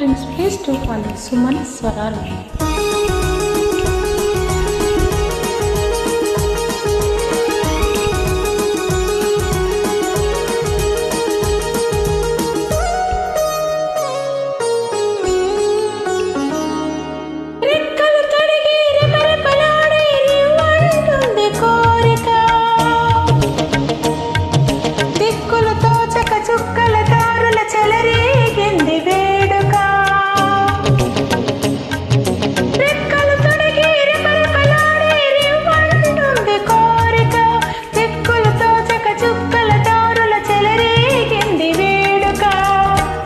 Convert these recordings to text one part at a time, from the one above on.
offerings, please do follow Suman Swaralu.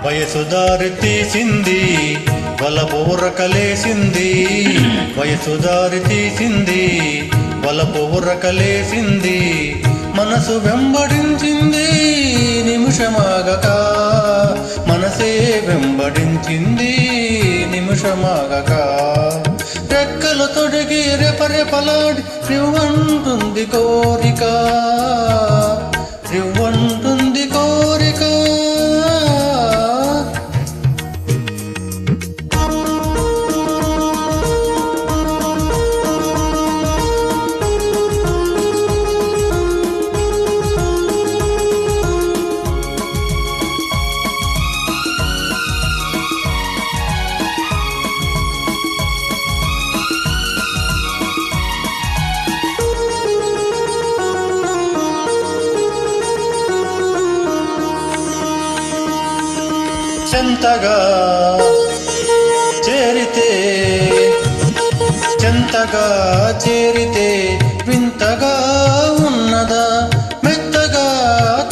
వయసుదారి తీసింది వలపురకలేసింది, వయసుదారి తీసింది వలపురకలేసింది, మనసు వెంబడించింది నిమిషమాగక, మనసే వెంబడించింది నిమిషమాగక, రెక్కలు తొడిగి రెపరెపలాడి రివ్వంటుంది కోరిక, రివ్వంటుంది కోరిక. చెంతగా చేరితే, చెంతగా చేరితే వింతగా ఉన్నదా, మెత్తగా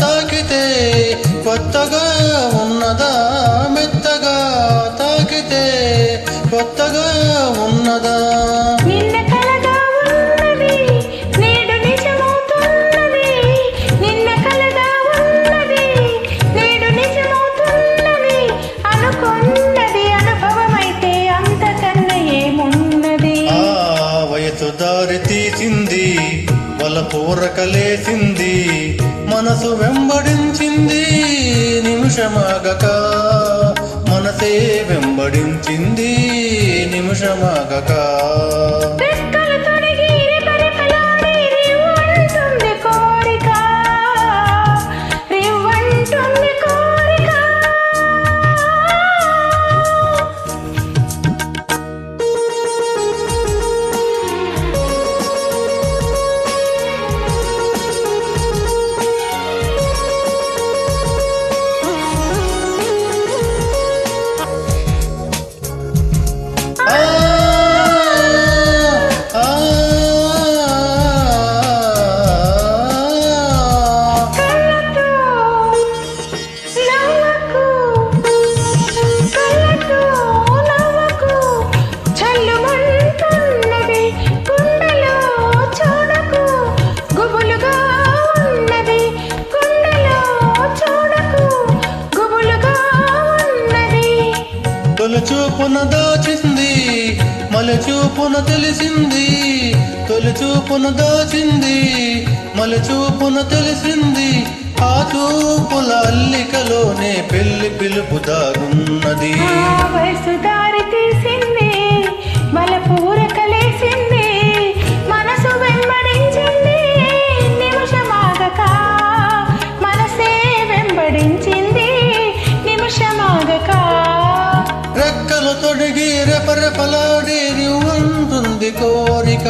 తాకితే కొత్తగా ఉన్నదా, మెత్తగా తాకితే కొత్తగా ఉన్నదా. వయసుదారి తీసింది వలపురకలేసింది, మనసు వెంబడించింది నిమిషమాగక, మనసే వెంబడించింది నిమిషమాగక. తొలిచూపున దాచింది మలచూపున తెలిసింది, తొలిచూపున దాచింది మలచూపున తెలిసింది, ఆ చూపుల అల్లికలోనే పెళ్లి పిలుపు దాగున్నది. వయసుదారి తీసింది వలపురకలేసింది, మనసు వెంబడించింది నిమిషమాగక, మనసే వెంబడించింది నిమిషమాగక. రెక్కలు తొడిగి రెపరెపలాడి రివ్వంటుంది కోరిక.